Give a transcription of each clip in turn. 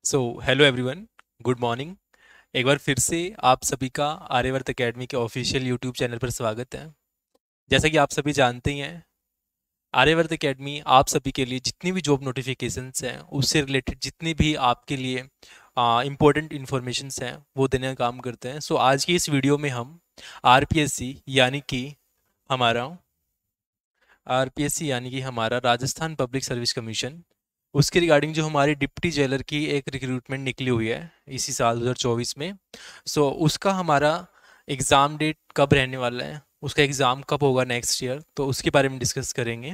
So hello everyone, good morning. एक बार फिर से आप सभी का आर्यवर्त एकेडमी के ऑफिशियल यूट्यूब चैनल पर स्वागत है। जैसा कि आप सभी जानते ही हैं, आर्यवर्त एकेडमी आप सभी के लिए जितनी भी जॉब नोटिफिकेशंस हैं उससे रिलेटेड जितनी भी आपके लिए इम्पोर्टेंट इन्फॉर्मेशंस हैं वो देने का काम करते हैं। सो आज की इस वीडियो में हम आरपीएससी यानी कि हमारा हमारा राजस्थान पब्लिक सर्विस कमीशन, उसके रिगार्डिंग जो हमारी डिप्टी जेलर की एक रिक्रूटमेंट निकली हुई है इसी साल 2024 में। सो उसका हमारा एग्ज़ाम डेट कब रहने वाला है, उसका एग्ज़ाम कब होगा नेक्स्ट ईयर, तो उसके बारे में डिस्कस करेंगे।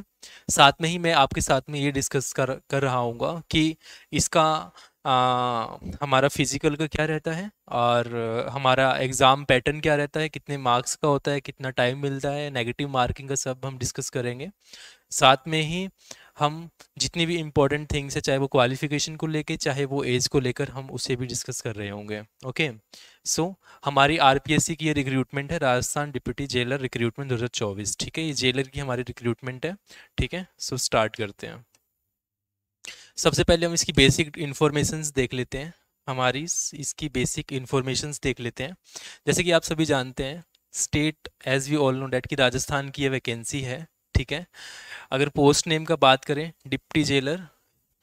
साथ में ही मैं आपके साथ में ये डिस्कस कर रहा हूँगा कि इसका हमारा फिजिकल का क्या रहता है और हमारा एग्ज़ाम पैटर्न क्या रहता है, कितने मार्क्स का होता है, कितना टाइम मिलता है, नेगेटिव मार्किंग का सब हम डिस्कस करेंगे। साथ में ही हम जितनी भी इम्पोर्टेंट थिंग्स है, चाहे वो क्वालिफिकेशन को लेके चाहे वो एज को लेकर, हम उसे भी डिस्कस कर रहे होंगे। ओके। सो हमारी आरपीएससी की ये रिक्रूटमेंट है, राजस्थान डिप्टी जेलर रिक्रूटमेंट 2024। ठीक है, ये जेलर की हमारी रिक्रूटमेंट है। ठीक है, सो स्टार्ट करते हैं। सबसे पहले हम इसकी बेसिक इन्फॉर्मेशंस देख लेते हैं। हमारी इसकी बेसिक इन्फॉर्मेशंस देख लेते हैं। जैसे कि आप सभी जानते हैं, state as we all know that कि राजस्थान की ये वैकेंसी है। ठीक है, अगर पोस्ट नेम का बात करें, डिप्टी जेलर।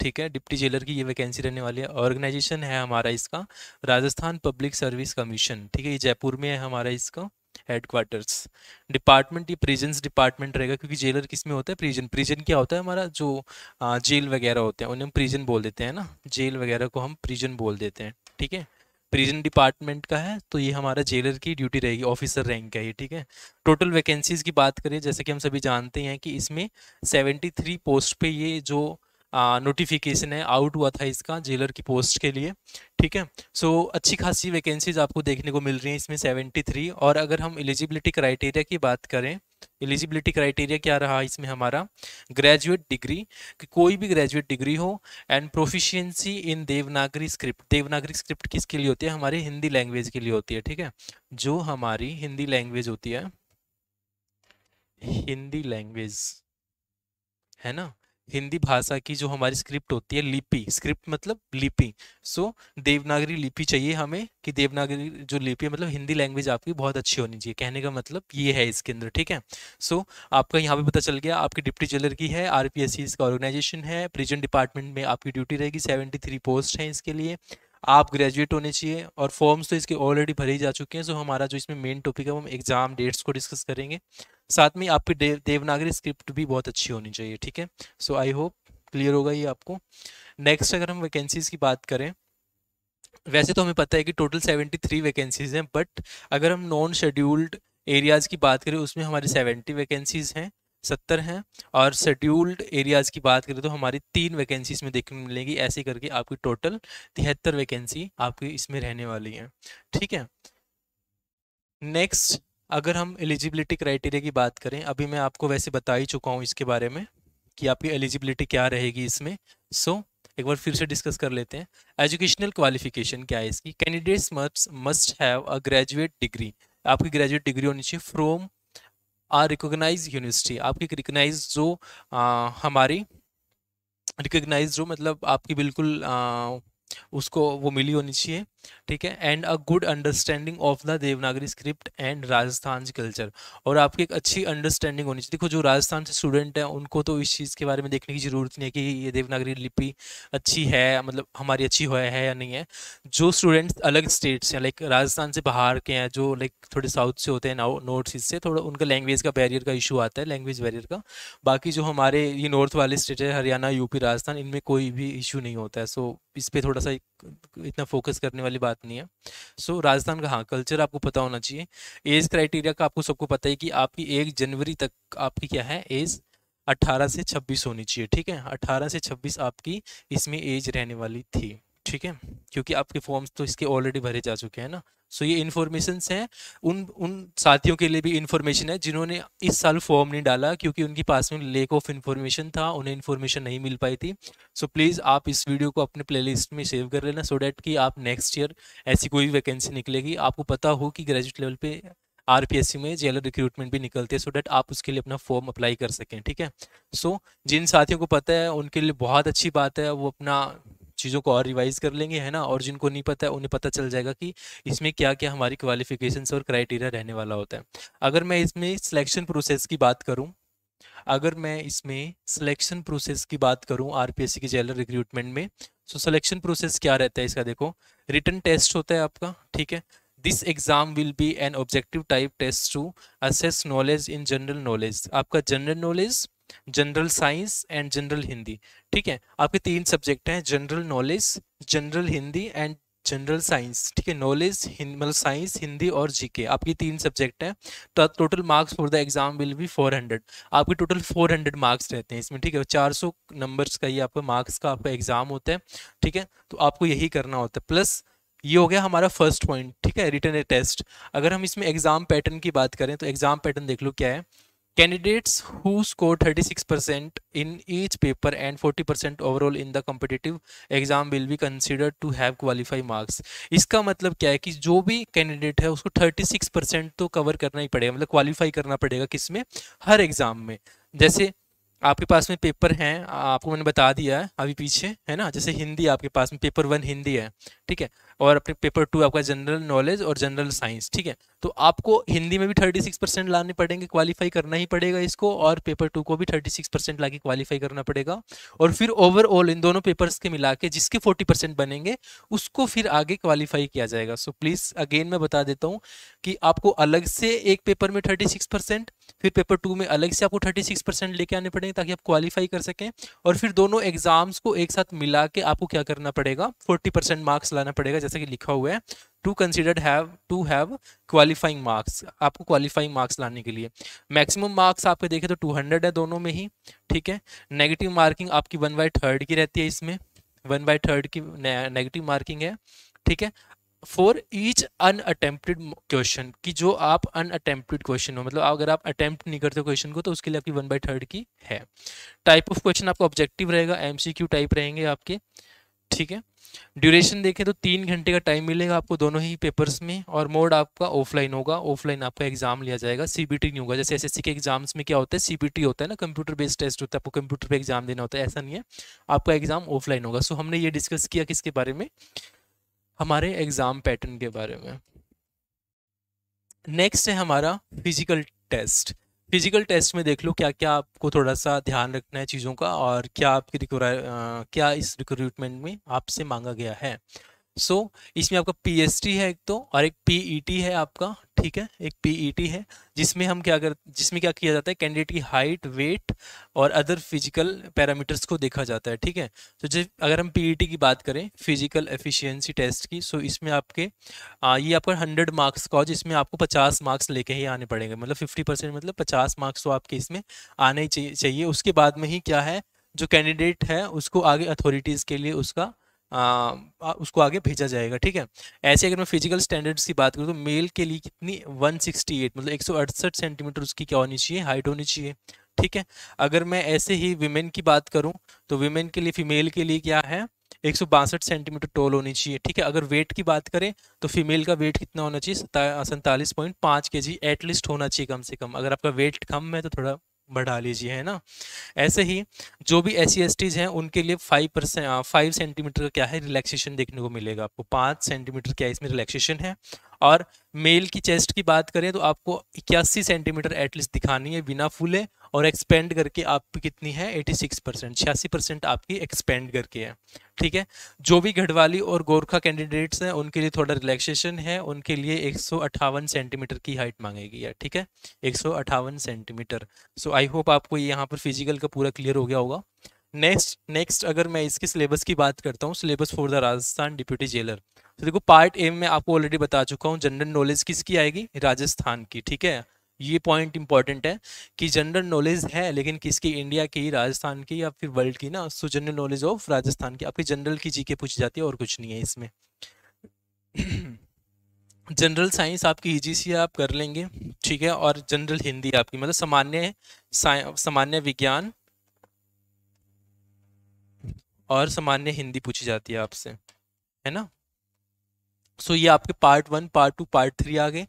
ठीक है, डिप्टी जेलर की ये वैकेंसी रहने वाली है। ऑर्गेनाइजेशन है हमारा इसका राजस्थान पब्लिक सर्विस कमीशन। ठीक है, ये जयपुर में है हमारा इसका हेडक्वार्टर्स। डिपार्टमेंट ये प्रिजन्स डिपार्टमेंट रहेगा, क्योंकि जेलर किस में होता है, प्रिजन। प्रिजन क्या होता है, हमारा जो जेल वगैरह होते हैं उन्हें हम प्रिजन बोल देते हैं ना, जेल वगैरह को हम प्रिजन बोल देते हैं। ठीक है, प्रिजन डिपार्टमेंट का है, तो ये हमारा जेलर की ड्यूटी रहेगी, ऑफिसर रैंक है ये। ठीक है, टोटल वैकेंसीज की बात करें, जैसे कि हम सभी जानते हैं कि इसमें 73 पोस्ट पे ये जो नोटिफिकेशन है आउट हुआ था इसका जेलर की पोस्ट के लिए। ठीक है, सो अच्छी खासी वैकेंसीज आपको देखने को मिल रही हैं इसमें 73। और अगर हम एलिजिबिलिटी क्राइटेरिया की बात करें, एलिजिबिलिटी क्राइटेरिया क्या रहा इसमें हमारा, ग्रेजुएट डिग्री, कि कोई भी ग्रेजुएट डिग्री हो, and proficiency in Devanagari script. Devanagari script किसके लिए होती है, हमारी हिंदी लैंग्वेज के लिए होती है। ठीक है, जो हमारी हिंदी लैंग्वेज होती है, हिंदी लैंग्वेज है ना, हिंदी भाषा की जो हमारी स्क्रिप्ट होती है, लिपि, स्क्रिप्ट मतलब लिपि। सो देवनागरी लिपि चाहिए हमें, कि देवनागरी जो लिपि है मतलब हिंदी लैंग्वेज आपकी बहुत अच्छी होनी चाहिए, कहने का मतलब ये है इसके अंदर। ठीक है, सो आपका यहाँ पे पता चल गया, आपकी डिप्टी जेलर की है, आरपीएससी इसका ऑर्गेनाइजेशन है, प्रिजन डिपार्टमेंट में आपकी ड्यूटी रहेगी, 73 पोस्ट हैं इसके लिए। आप ग्रेजुएट होने चाहिए, और फॉर्म्स तो इसके ऑलरेडी भरे ही जा चुके हैं। सो हमारा जो इसमें मेन टॉपिक है वो हम एग्जाम डेट्स को डिस्कस करेंगे। साथ में आपकी देवनागरी स्क्रिप्ट भी बहुत अच्छी होनी चाहिए। ठीक है, सो आई होप क्लियर होगा ये आपको। नेक्स्ट अगर हम वैकेंसीज की बात करें, वैसे तो हमें पता है कि टोटल 73 वैकेंसीज हैं, बट अगर हम नॉन शेड्यूल्ड एरियाज की बात करें उसमें हमारी 70 वैकेंसीज हैं, 70 हैं। और शेड्यूल्ड एरियाज की बात करें तो हमारी 3 वैकेंसीज में देखने को मिलेगी। ऐसे करके आपकी टोटल 73 वैकेंसी आपकी इसमें रहने वाली है। ठीक है, नेक्स्ट अगर हम एलिजिबिलिटी क्राइटेरिया की बात करें, अभी मैं आपको वैसे बता ही चुका हूँ इसके बारे में कि आपकी एलिजिबिलिटी क्या रहेगी इसमें। सो एक बार फिर से डिस्कस कर लेते हैं। एजुकेशनल क्वालिफिकेशन क्या है इसकी, candidates must have a graduate degree. आपकी ग्रेजुएट डिग्री होनी चाहिए फ्रॉम आ रिकोगनाइज यूनिवर्सिटी। आपकी रिकोगनाइज जो हमारी रिकग्नाइज जो मतलब आपकी बिल्कुल उसको वो मिली होनी चाहिए। ठीक है, and a good understanding of the Devanagari script and Rajasthan culture. और आपकी एक अच्छी अंडरस्टैंडिंग होनी चाहिए। देखो, जो राजस्थान से स्टूडेंट हैं उनको तो इस चीज़ के बारे में देखने की ज़रूरत नहीं है कि ये देवनागरी लिपि अच्छी है, मतलब हमारी अच्छी है या नहीं है। जो स्टूडेंट्स अलग स्टेट से, लाइक राजस्थान से बाहर के हैं, जो लाइक थोड़े साउथ से होते हैं, नॉर्थ ईस्ट से, थोड़ा उनका लैंग्वेज का बैरियर का इशू आता है, लैंग्वेज बैरियर का। बाकी जो हमारे ये नॉर्थ वाले स्टेट है, हरियाणा, यूपी, राजस्थान, इनमें कोई भी इशू नहीं होता है। सो इस पे थोड़ा सा इतना फोकस करने वाली बात नहीं है। सो राजस्थान का हाँ कल्चर आपको पता होना चाहिए। एज क्राइटेरिया का आपको सबको पता है कि आपकी 1 जनवरी तक आपकी क्या है एज, 18 से 26 होनी चाहिए। ठीक है, 18 से 26 आपकी इसमें एज रहने वाली थी। ठीक है, क्योंकि आपके फॉर्म्स तो इसके ऑलरेडी भरे जा चुके हैं ना। सो ये इन्फॉर्मेशंस हैं उन उन साथियों के लिए भी इन्फॉर्मेशन है जिन्होंने इस साल फॉर्म नहीं डाला, क्योंकि उनके पास में लेक ऑफ इन्फॉर्मेशन था, उन्हें इन्फॉर्मेशन नहीं मिल पाई थी। सो प्लीज़ आप इस वीडियो को अपने प्लेलिस्ट में सेव कर लेना, सो डैट कि आप नेक्स्ट ईयर ऐसी कोई वैकेंसी निकलेगी, आपको पता हो कि ग्रेजुएट लेवल पे आरपीएससी में जेलर रिक्रूटमेंट भी निकलते हैं, सो डैट आप उसके लिए अपना फॉर्म अप्लाई कर सकें। ठीक है, सो जिन साथियों को पता है उनके लिए बहुत अच्छी बात है, वो अपना चीज़ों को और रिवाइज कर लेंगे, है ना, और जिनको नहीं पता है उन्हें पता चल जाएगा कि इसमें क्या क्या हमारी क्वालिफिकेशंस और क्राइटेरिया रहने वाला होता है। अगर मैं इसमें सिलेक्शन प्रोसेस की बात करूँ, अगर मैं इसमें सिलेक्शन प्रोसेस की बात करूं आरपीएससी के जेलर रिक्रूटमेंट में, सो सिलेक्शन प्रोसेस क्या रहता है इसका, देखो रिटन टेस्ट होता है आपका, ठीक है। This exam will be an objective type test to assess knowledge in general knowledge, आपका general knowledge, general science and general Hindi, ठीक है। आपके 3 सब्जेक्ट हैं, general knowledge, general Hindi and general science, ठीक है। नॉलेज मतलब साइंस, हिंदी और जीके, आपकी 3 सब्जेक्ट हैं। तो total marks for the exam will B 400, आपके टोटल 400 मार्क्स रहते हैं इसमें, ठीक है। 400 नंबर्स का ये आपका मार्क्स का आपका एग्जाम होता है, ठीक है। तो आपको यही करना होता है, प्लस ये हो गया हमारा फर्स्ट पॉइंट, ठीक है, रिटन टेस्ट। अगर हम इसमें एग्जाम पैटर्न की बात करें तो एग्जाम पैटर्न देख लो क्या है। Candidates who score 36% in each paper and 40% overall in the competitive exam will be considered to have qualify marks। इसका मतलब क्या है कि जो भी कैंडिडेट है उसको 36% तो कवर करना ही पड़ेगा, मतलब क्वालिफाई करना पड़ेगा किसमें, हर एग्जाम में। जैसे आपके पास में पेपर हैं, आपको मैंने बता दिया है अभी पीछे, है ना, जैसे हिंदी आपके पास में पेपर 1 हिंदी है, ठीक है, और अपने पेपर 2 आपका जनरल नॉलेज और जनरल साइंस, ठीक है। तो आपको हिंदी में भी 36% लाने पड़ेंगे, क्वालिफाई करना ही पड़ेगा इसको, और पेपर 2 को भी 36% ला के क्वालिफाई करना पड़ेगा। और फिर ओवरऑल इन दोनों पेपर्स के मिला के जिसके 40% बनेंगे उसको फिर आगे क्वालिफाई किया जाएगा। सो प्लीज़ अगेन मैं बता देता हूँ कि आपको अलग से एक पेपर में 36%, फिर पेपर 2 में अलग से आपको 36% लेके आने पड़ेंगे ताकि आप क्वालिफाई कर सकें, और फिर दोनों एग्जाम्स को एक साथ मिला के आपको क्या करना पड़ेगा, 40% मार्क्स लाना पड़ेगा, जैसे कि लिखा हुआ है to considered have to have qualifying marks. आपको क्वालिफाइंग मार्क्स लाने के लिए मैक्सिमम मार्क्स आपके देखें तो 200 है दोनों में ही, ठीक है। नेगेटिव मार्किंग आपकी 1/3 की रहती है, इसमें 1/3 की नेगेटिव मार्किंग है, ठीक है। फॉर ईच अनअटेम्प्टेड क्वेश्चन, कि जो आप अनअटेम्प्टेड क्वेश्चन हो, मतलब अगर आप अटेम्प्ट नहीं करते क्वेश्चन को तो उसके लिए आपकी 1/3 की है। टाइप ऑफ क्वेश्चन आपका ऑब्जेक्टिव रहेगा, एमसीक्यू टाइप रहेंगे आपके, ठीक है। ड्यूरेशन देखें तो 3 घंटे का टाइम मिलेगा आपको दोनों ही पेपर्स में, और मोड आपका ऑफलाइन होगा, ऑफलाइन आपका एग्जाम लिया जाएगा, सीबीटी नहीं होगा। जैसे एसएससी के एग्जाम्स में क्या होता है, सीबीटी होता है ना, कंप्यूटर बेस्ड टेस्ट होता है, आपको कंप्यूटर पे एग्जाम देना होता है, ऐसा नहीं है, आपका एग्जाम ऑफलाइन होगा। सो हमने ये डिस्कस किया किसके बारे में, हमारे एग्जाम पैटर्न के बारे में। नेक्स्ट है हमारा फिजिकल टेस्ट। फिजिकल टेस्ट में देख लो क्या क्या आपको थोड़ा सा ध्यान रखना है चीज़ों का, और क्या आपकी क्या इस रिक्रूटमेंट में आपसे मांगा गया है। इसमें आपका पीएसटी है एक तो, और एक पीईटी है आपका, ठीक है, एक पीईटी है जिसमें जिसमें क्या किया जाता है, कैंडिडेट की हाइट, वेट और अदर फिजिकल पैरामीटर्स को देखा जाता है, ठीक है। तो जब अगर हम पीईटी की बात करें, फिजिकल एफिशिएंसी टेस्ट की, इसमें आपके ये आपका 100 मार्क्स का हो, जिसमें आपको 50 मार्क्स लेके ही आने पड़ेंगे, मतलब 50%, मतलब 50 मार्क्स तो आपके इसमें आने ही चाहिए। उसके बाद में ही क्या है, जो कैंडिडेट है उसको आगे अथॉरिटीज़ के लिए उसको आगे भेजा जाएगा, ठीक है। ऐसे अगर मैं फिजिकल स्टैंडर्ड्स की बात करूँ तो मेल के लिए कितनी 168 मतलब 168 सेंटीमीटर उसकी क्या होनी चाहिए, हाइट होनी चाहिए, ठीक है। अगर मैं ऐसे ही विमेन की बात करूँ तो विमेन के लिए, फीमेल के लिए क्या है, 162 सेंटीमीटर टॉल होनी चाहिए, ठीक है। अगर वेट की बात करें तो फीमेल का वेट कितना होना चाहिए, 47.5 kg एटलीस्ट होना चाहिए कम से कम। अगर आपका वेट कम है तो थोड़ा बढ़ा लीजिए, है ना। ऐसे ही जो भी SC/STs हैं उनके लिए 5 सेंटीमीटर का क्या है, रिलैक्सेशन देखने को मिलेगा आपको, 5 सेंटीमीटर क्या इसमें रिलैक्सेशन है। और मेल की चेस्ट की बात करें तो आपको 81 सेंटीमीटर एटलीस्ट दिखानी है बिना फूले, और एक्सपेंड करके आपकी कितनी है, 86%, 86% आपकी एक्सपेंड करके है, ठीक है। जो भी गढ़वाली और गोरखा कैंडिडेट्स हैं उनके लिए थोड़ा रिलैक्सेशन है, उनके लिए 158 सेंटीमीटर की हाइट मांगेगी यार, ठीक है, 158 सेंटीमीटर। आई होप आपको यहाँ पर फिजिकल का पूरा क्लियर हो गया होगा। नेक्स्ट अगर मैं इसके सिलेबस की बात करता हूँ, syllabus for the Rajasthan deputy jailer, तो देखो पार्ट ए में आपको ऑलरेडी बता चुका हूँ, जनरल नॉलेज किसकी आएगी, राजस्थान की, ठीक है। ये पॉइंट इंपॉर्टेंट है कि जनरल नॉलेज है लेकिन किसकी, इंडिया की, राजस्थान की या फिर वर्ल्ड की ना। जनरल नॉलेज ऑफ राजस्थान की, आपकी जनरल की जीके पूछी जाती है और कुछ नहीं है इसमें। जनरल साइंस आपकी ईजी सी आप कर लेंगे, ठीक है। और जनरल हिंदी आपकी मतलब सामान्य विज्ञान और सामान्य हिंदी पूछी जाती है आपसे, है ना। ये आपके पार्ट 1, पार्ट 2, पार्ट 3 आ गए।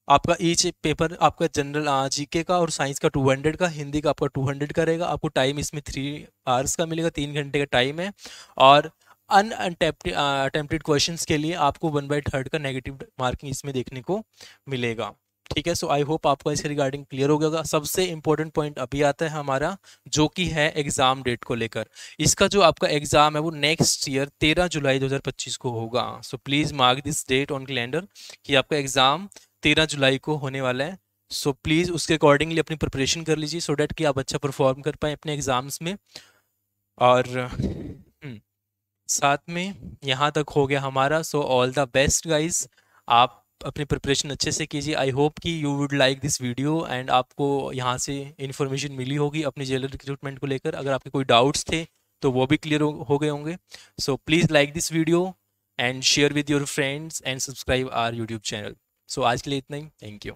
आपका ईच पेपर आपका जनरल जीके का और साइंस का 200 का, हिंदी का आपका 200 का रहेगा। आपको टाइम इसमें 3 आवर्स का मिलेगा, 3 घंटे का टाइम है। और अटेम्प्टेड क्वेश्चंस के लिए आपको 1/3 का नेगेटिव मार्किंग इसमें देखने को मिलेगा। ठीक है, सो आई होप आपको इसके रिगार्डिंग क्लियर हो गया होगा। सबसे इंपॉर्टेंट पॉइंट अभी आता है हमारा, जो कि है एग्जाम डेट को लेकर। इसका जो आपका एग्जाम है वो नेक्स्ट ईयर 13 जुलाई 2025 को होगा। So please mark this date on calendar कि आपका एग्जाम 13 जुलाई को होने वाला है। सो प्लीज़ उसके अकॉर्डिंगली अपनी प्रिपरेशन कर लीजिए, सो डैट कि आप अच्छा परफॉर्म कर पाए अपने एग्जाम्स में। और साथ में यहाँ तक हो गया हमारा। So all the best guys, आप अपनी प्रिपरेशन अच्छे से कीजिए। आई होप कि you would like this video and आपको यहाँ से इन्फॉर्मेशन मिली होगी अपनी जेलर रिक्रूटमेंट को लेकर। अगर आपके कोई डाउट्स थे तो वो भी क्लियर हो गए होंगे। So please like this video and share with your friends and subscribe our YouTube channel. So आज के लिए इतना ही, थैंक यू।